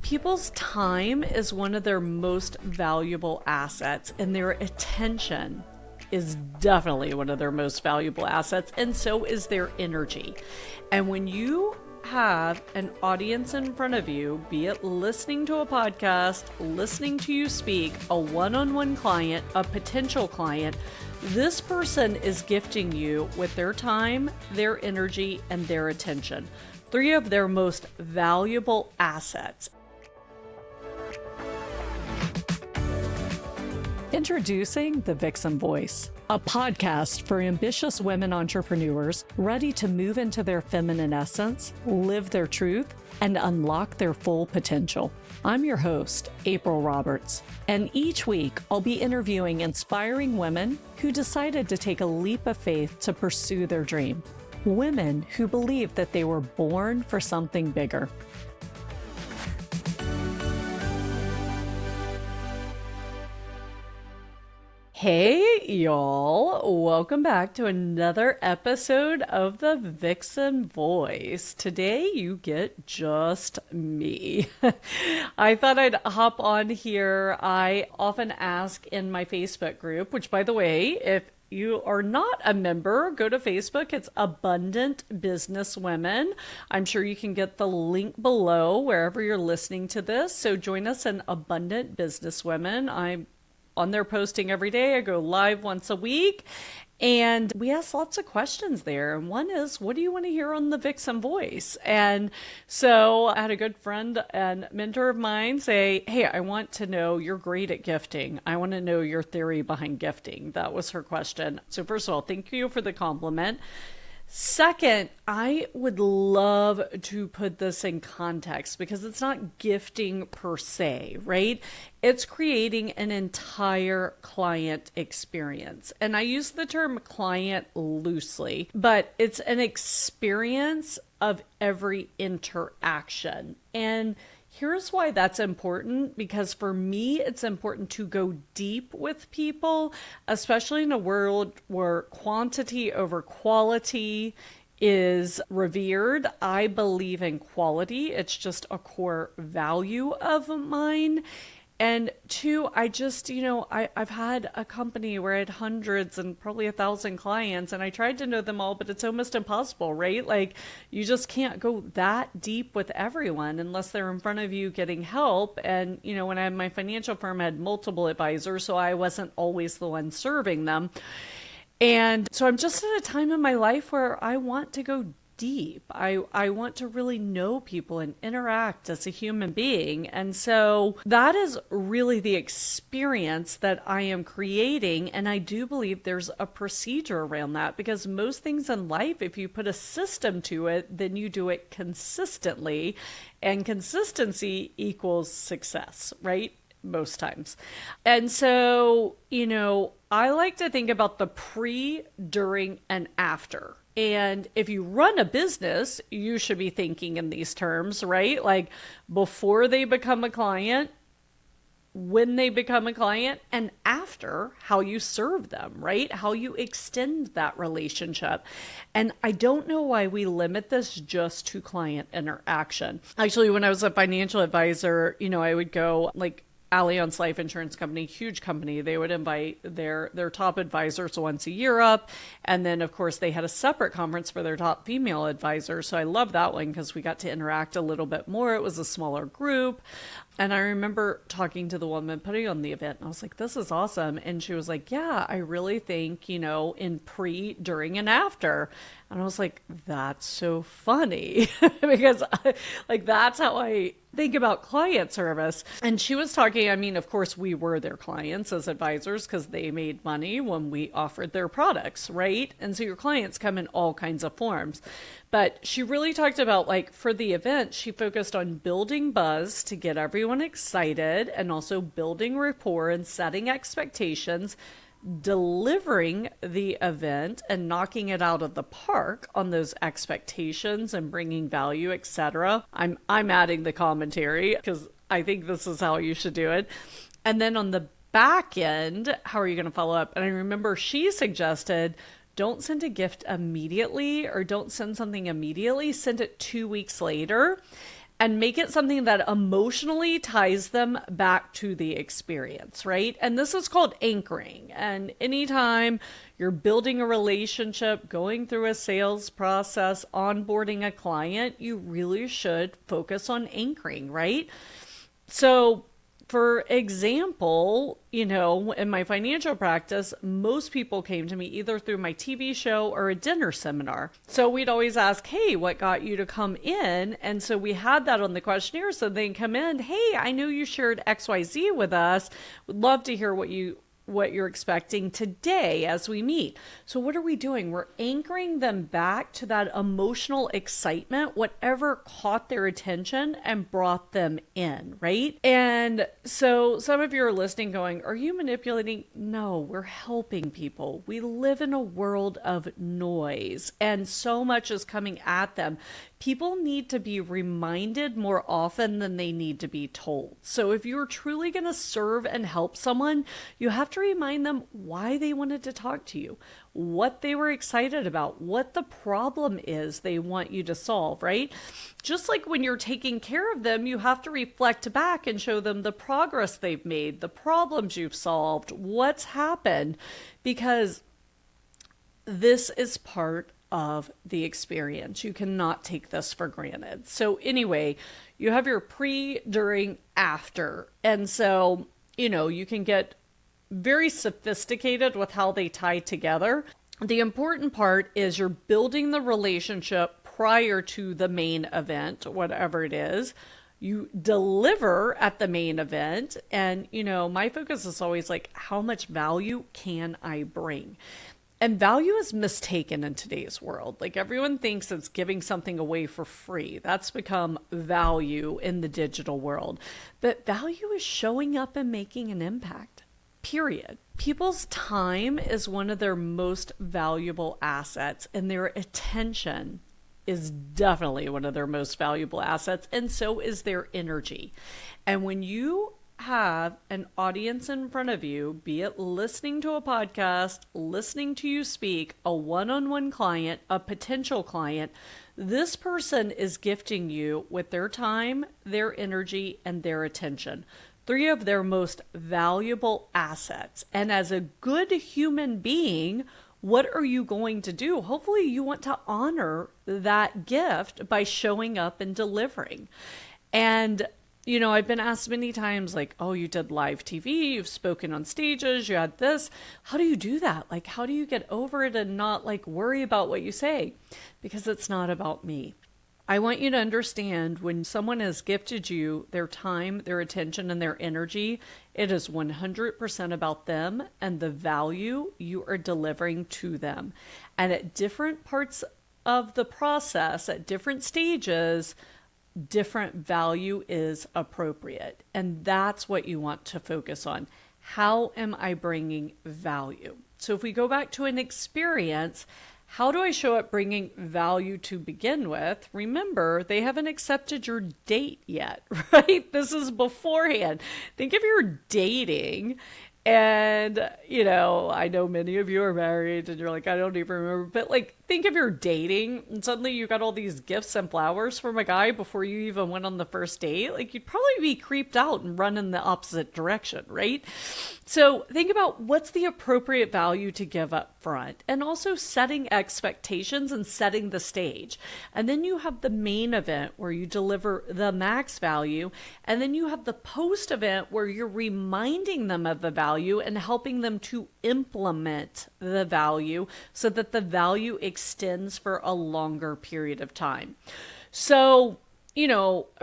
People's time is one of their most valuable assets, and their attention is definitely one of their most valuable assets, and so is their energy. And when you have an audience in front of you, be it listening to a podcast, listening to you speak, a one-on-one client, a potential client, this person is gifting you with their time, their energy, and their attention. Three of their most valuable assets. Introducing The Vixen Voice, a podcast for ambitious women entrepreneurs ready to move into their feminine essence, live their truth, and unlock their full potential. I'm your host, April Roberts, and each week I'll be interviewing inspiring women who decided to take a leap of faith to pursue their dream. Women who believe that they were born for something bigger. Hey, y'all. Welcome back to another episode of The Vixen Voice. Today, you get just me. I thought I'd hop on here. I often ask in my Facebook group, which, by the way, if you are not a member, go to Facebook. It's Abundant Business Women. I'm sure you can get the link below wherever you're listening to this. So join us in Abundant Business Women. I'm on there posting every day. I go live once a week. And we ask lots of questions there. And one is, what do you want to hear on The Vixen Voice? And so I had a good friend and mentor of mine say, hey, I want to know you're great at gifting. I want to know your theory behind gifting. That was her question. So first of all, thank you for the compliment. Second, I would love to put this in context because it's not gifting per se, right? It's creating an entire client experience. And I use the term client loosely, but it's an experience of every interaction. And here's why that's important, because for me, it's important to go deep with people, especially in a world where quantity over quality is revered. I believe in quality. It's just a core value of mine. And two, I've had a company where I had hundreds and probably 1,000 clients, and I tried to know them all, but it's almost impossible, right? Like, you just can't go that deep with everyone unless they're in front of you getting help. And, when I had my financial firm, I had multiple advisors, so I wasn't always the one serving them. And so I'm just at a time in my life where I want to go deep. I want to really know people and interact as a human being. And so that is really the experience that I am creating. And I do believe there's a procedure around that, because most things in life, if you put a system to it, then you do it consistently, and consistency equals success, right? Most times. And so, I like to think about the pre, during, and after. And if you run a business, you should be thinking in these terms, right? Like before they become a client, when they become a client, and after, how you serve them, right? How you extend that relationship. And I don't know why we limit this just to client interaction. Actually, when I was a financial advisor, I would go like Allianz Life Insurance Company, huge company. They would invite their top advisors once a year up. And then, of course, they had a separate conference for their top female advisors. So I love that one because we got to interact a little bit more. It was a smaller group. And I remember talking to the woman putting on the event, and I was like, this is awesome. And she was like, yeah, I really think, in pre, during, and after. And I was like, that's so funny because that's how I think about client service. And she was talking, of course, we were their clients as advisors because they made money when we offered their products, right? And so your clients come in all kinds of forms. But she really talked about, for the event, she focused on building buzz to get everyone excited, and also building rapport and setting expectations, delivering the event and knocking it out of the park on those expectations and bringing value, etc. I'm adding the commentary because I think this is how you should do it. And then on the back end, how are you going to follow up? And I remember she suggested, don't send a gift immediately, or don't send something immediately. Send it 2 weeks later. and make it something that emotionally ties them back to the experience, right? And this is called anchoring. And anytime you're building a relationship, going through a sales process, onboarding a client, you really should focus on anchoring, right? So, for example, in my financial practice, most people came to me either through my TV show or a dinner seminar. So we'd always ask, hey, what got you to come in? And so we had that on the questionnaire. So they come in, hey, I know you shared XYZ with us. Would love to hear what you're expecting today as we meet. So what are we doing? We're anchoring them back to that emotional excitement, whatever caught their attention and brought them in, right? And so some of you are listening going, are you manipulating? No, we're helping people. We live in a world of noise and so much is coming at them. People need to be reminded more often than they need to be told. So if you're truly going to serve and help someone, you have to remind them why they wanted to talk to you, what they were excited about, what the problem is they want you to solve, right? Just like when you're taking care of them, you have to reflect back and show them the progress they've made, the problems you've solved, what's happened, because this is part of the experience. You cannot take this for granted. So anyway, you have your pre, during, after. And so, you can get very sophisticated with how they tie together. The important part is you're building the relationship prior to the main event, whatever it is. You deliver at the main event. And, my focus is always like, how much value can I bring? And value is mistaken in today's world. Like everyone thinks it's giving something away for free. That's become value in the digital world. But value is showing up and making an impact, period. People's time is one of their most valuable assets, and their attention is definitely one of their most valuable assets, and so is their energy. And when you have an audience in front of you, be it listening to a podcast, listening to you speak, a one-on-one client, a potential client, this person is gifting you with their time, their energy, and their attention. 3 of their most valuable assets. And as a good human being, what are you going to do? Hopefully you want to honor that gift by showing up and delivering. And I've been asked many times, like, oh, you did live TV, you've spoken on stages, you had this. How do you do that? Like, how do you get over it and not worry about what you say? Because it's not about me. I want you to understand when someone has gifted you their time, their attention, and their energy, it is 100% about them and the value you are delivering to them. And at different parts of the process, at different stages, different value is appropriate. And that's what you want to focus on. How am I bringing value? So if we go back to an experience, how do I show up bringing value to begin with? Remember, they haven't accepted your date yet, right? This is beforehand. Think if you're dating and, I know many of you are married and you're like, I don't even remember, but think if you're dating and suddenly you got all these gifts and flowers from a guy before you even went on the first date, you'd probably be creeped out and run in the opposite direction, right? So think about what's the appropriate value to give up front, and also setting expectations and setting the stage. And then you have the main event where you deliver the max value. And then you have the post event where you're reminding them of the value and helping them to implement the value so that the value extends for a longer period of time. So,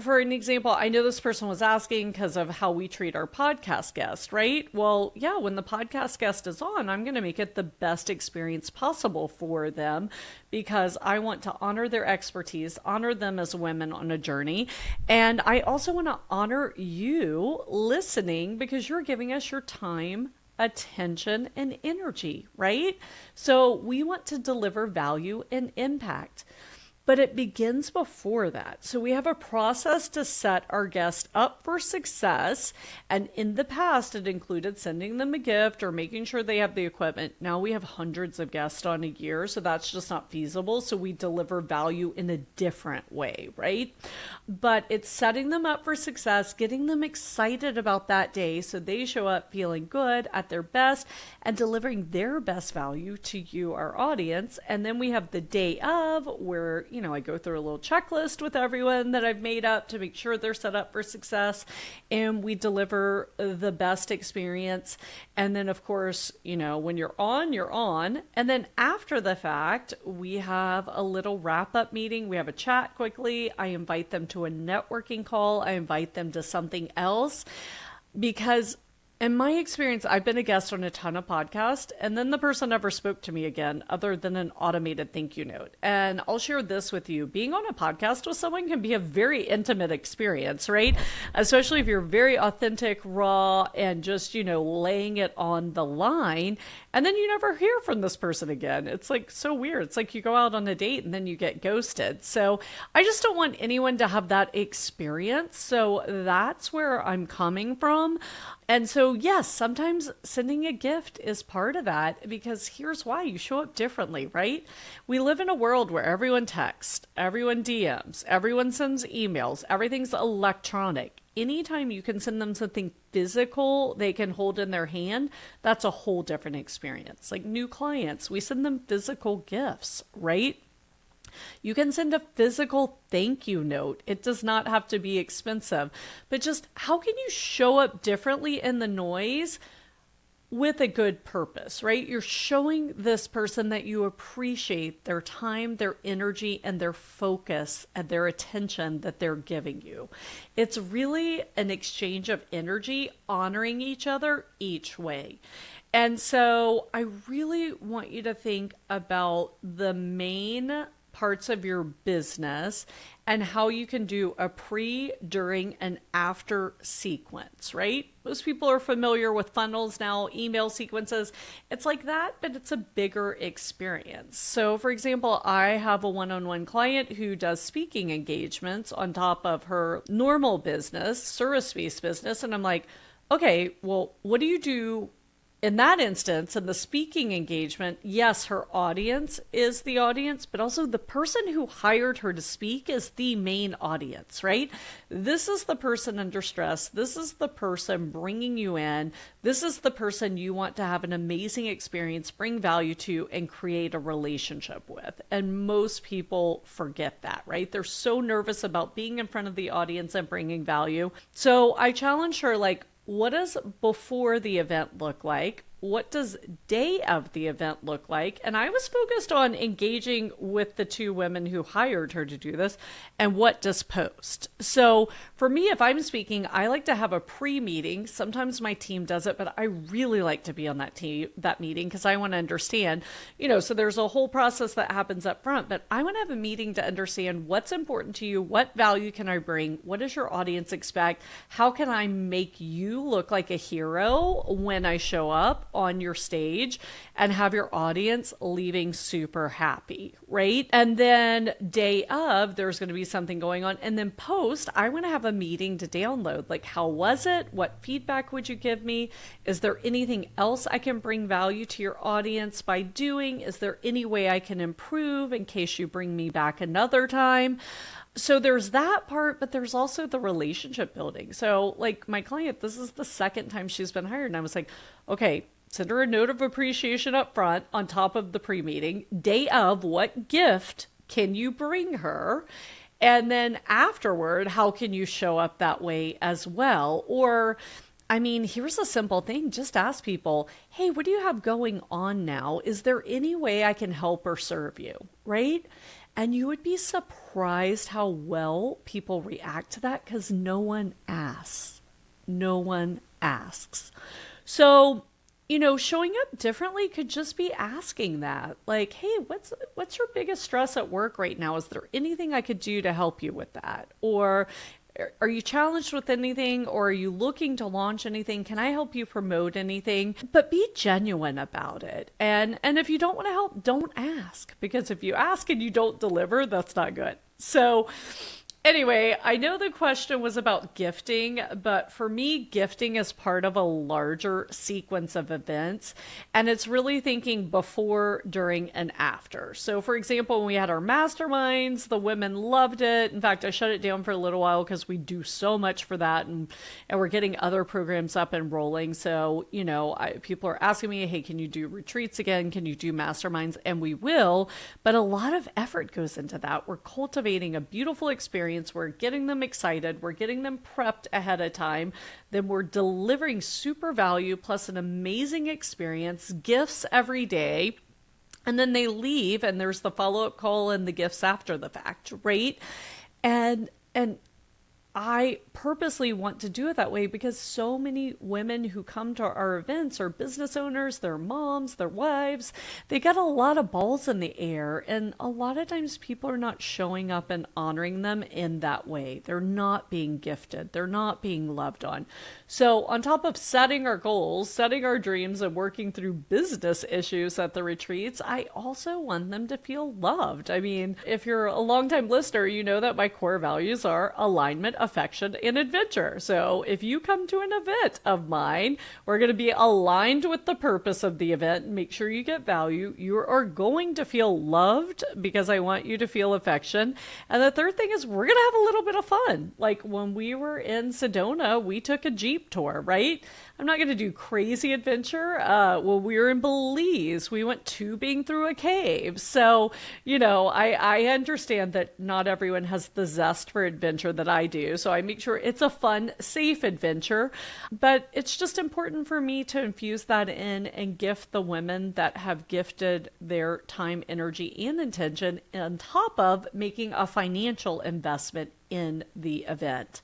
for an example, I know this person was asking because of how we treat our podcast guest, right? Well, yeah, when the podcast guest is on, I'm going to make it the best experience possible for them because I want to honor their expertise, honor them as women on a journey. And I also want to honor you listening because you're giving us your time, attention, and energy, right? So we want to deliver value and impact. But it begins before that. So we have a process to set our guest up for success. And in the past, it included sending them a gift or making sure they have the equipment. Now we have hundreds of guests on a year, so that's just not feasible. So we deliver value in a different way, right? But it's setting them up for success, getting them excited about that day so they show up feeling good at their best and delivering their best value to you, our audience. And then we have the day of, where I go through a little checklist with everyone that I've made up to make sure they're set up for success, and we deliver the best experience. And then, of course, when you're on, you're on. And then after the fact, we have a little wrap up meeting. We have a chat quickly. I invite them to a networking call. I invite them to something else, because in my experience, I've been a guest on a ton of podcasts, and then the person never spoke to me again other than an automated thank you note. And I'll share this with you. Being on a podcast with someone can be a very intimate experience, right? Especially if you're very authentic, raw, and just, laying it on the line. And then you never hear from this person again. It's like so weird. It's like you go out on a date and then you get ghosted. So I just don't want anyone to have that experience. So that's where I'm coming from. And so, yes, sometimes sending a gift is part of that, because here's why: you show up differently, right? We live in a world where everyone texts, everyone DMs, everyone sends emails, everything's electronic. Anytime you can send them something physical they can hold in their hand, that's a whole different experience. Like new clients, we send them physical gifts, right? You can send a physical thank you note. It does not have to be expensive, but just how can you show up differently in the noise with a good purpose, right? You're showing this person that you appreciate their time, their energy, and their focus and their attention that they're giving you. It's really an exchange of energy, honoring each other each way. And so I really want you to think about the main parts of your business and how you can do a pre, during, and after sequence, right? Most people are familiar with funnels now, email sequences. It's like that, but it's a bigger experience. So for example, I have a one-on-one client who does speaking engagements on top of her normal business, service-based business. And I'm like, okay, well, what do you do in that instance, in the speaking engagement? Yes, her audience is the audience, but also the person who hired her to speak is the main audience, right? This is the person under stress. This is the person bringing you in. This is the person you want to have an amazing experience, bring value to, and create a relationship with. And most people forget that, right? They're so nervous about being in front of the audience and bringing value. So I challenge her, like, what does before the event look like? What does day of the event look like? And I was focused on engaging with the two women who hired her to do this. And what does post? So for me, if I'm speaking, I like to have a pre-meeting. Sometimes my team does it, but I really like to be on that meeting, because I want to understand, so there's a whole process that happens up front, but I want to have a meeting to understand what's important to you. What value can I bring? What does your audience expect? How can I make you look like a hero when I show up on your stage and have your audience leaving super happy, right? And then day of, there's going to be something going on. And then post, I want to have a meeting to download. Like, how was it? What feedback would you give me? Is there anything else I can bring value to your audience by doing? Is there any way I can improve in case you bring me back another time? So there's that part, but there's also the relationship building. So like my client, this is the second time she's been hired. And I was like, okay, send her a note of appreciation up front on top of the pre-meeting. Day of, what gift can you bring her? And then afterward, how can you show up that way as well? Or, I mean, here's a simple thing. Just ask people, hey, what do you have going on now? Is there any way I can help or serve you? Right? And you would be surprised how well people react to that, because no one asks. No one asks. So, showing up differently could just be asking that. Like, hey, what's your biggest stress at work right now? Is there anything I could do to help you with that? Or Are you challenged with anything, or are you looking to launch anything? Can I help you promote anything? But be genuine about it. And if you don't want to help, don't ask, because if you ask and you don't deliver, that's not good. So anyway, I know the question was about gifting, but for me, gifting is part of a larger sequence of events. And it's really thinking before, during, and after. So, for example, when we had our masterminds, the women loved it. In fact, I shut it down for a little while because we do so much for that. And we're getting other programs up and rolling. So, people are asking me, hey, can you do retreats again? Can you do masterminds? And we will. But a lot of effort goes into that. We're cultivating a beautiful experience. We're getting them excited. We're getting them prepped ahead of time. Then we're delivering super value plus an amazing experience, gifts every day. And then they leave and there's the follow-up call and the gifts after the fact, right? And I purposely want to do it that way because so many women who come to our events are business owners, they're moms, they're wives. They got a lot of balls in the air, and a lot of times people are not showing up and honoring them in that way. They're not being gifted. They're not being loved on. So on top of setting our goals, setting our dreams, and working through business issues at the retreats, I also want them to feel loved. I mean, if you're a longtime listener, you know that my core values are alignment, affection, and adventure. So if you come to an event of mine, we're going to be aligned with the purpose of the event. Make sure you get value. You are going to feel loved because I want you to feel affection. And the third thing is we're going to have a little bit of fun. Like when we were in Sedona, we took a Jeep tour, right? I'm not going to do crazy adventure. When we were in Belize, we went tubing through a cave. So, I understand that not everyone has the zest for adventure that I do. So I make sure it's a fun, safe adventure. But it's just important for me to infuse that in and gift the women that have gifted their time, energy, and intention on top of making a financial investment in the event.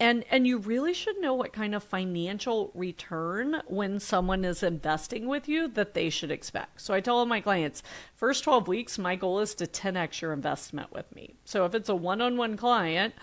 And you really should know what kind of financial return when someone is investing with you that they should expect. So I tell all my clients, first 12 weeks, my goal is to 10x your investment with me. So if it's a one-on-one client,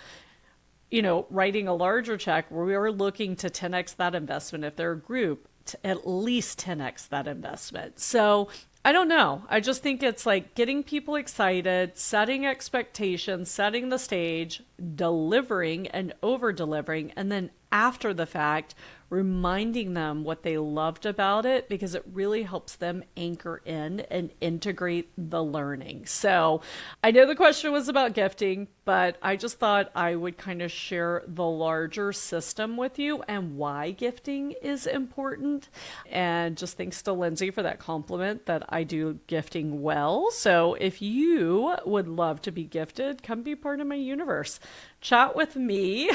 writing a larger check, we're looking to 10x that investment. If they're a group, to at least 10x that investment. So I don't know. I just think it's like getting people excited, setting expectations, setting the stage, delivering and over-delivering, and then after the fact, reminding them what they loved about it because it really helps them anchor in and integrate the learning. So I know the question was about gifting, but I just thought I would kind of share the larger system with you and why gifting is important. And just thanks to Lindsay for that compliment that I do gifting well. So if you would love to be gifted, come be part of my universe. Chat with me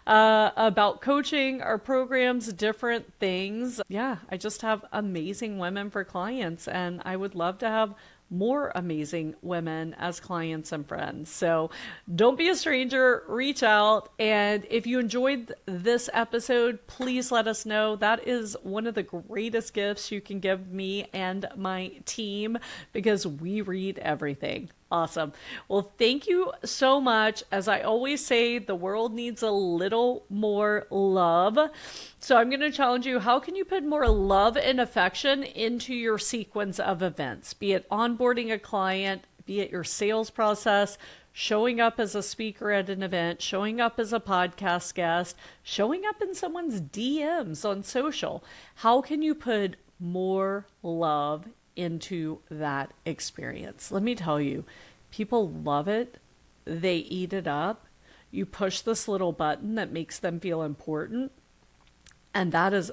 about coaching, our programs, different things. Yeah, I just have amazing women for clients, and I would love to have more amazing women as clients and friends. So don't be a stranger, reach out. And if you enjoyed this episode, please let us know. That is one of the greatest gifts you can give me and my team because we read everything. Awesome. Well, thank you so much. As I always say, the world needs a little more love. So I'm going to challenge you. How can you put more love and affection into your sequence of events? Be it onboarding a client, be it your sales process, showing up as a speaker at an event, showing up as a podcast guest, showing up in someone's DMs on social. How can you put more love into that experience? Let me tell you, people love it. They eat it up. You push this little button that makes them feel important. And that is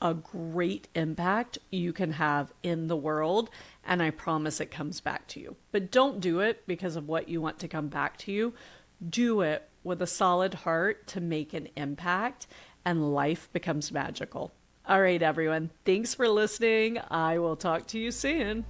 a great impact you can have in the world. And I promise it comes back to you. But don't do it because of what you want to come back to you. Do it with a solid heart to make an impact, and life becomes magical. All right, everyone. Thanks for listening. I will talk to you soon.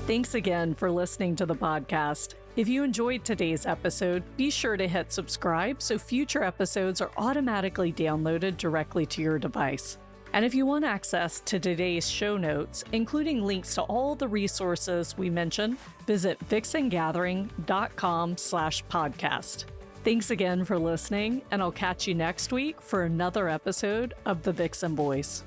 Thanks again for listening to the podcast. If you enjoyed today's episode, be sure to hit subscribe so future episodes are automatically downloaded directly to your device. And if you want access to today's show notes, including links to all the resources we mentioned, visit vixengathering.com/podcast. Thanks again for listening, and I'll catch you next week for another episode of The Vixen Voice.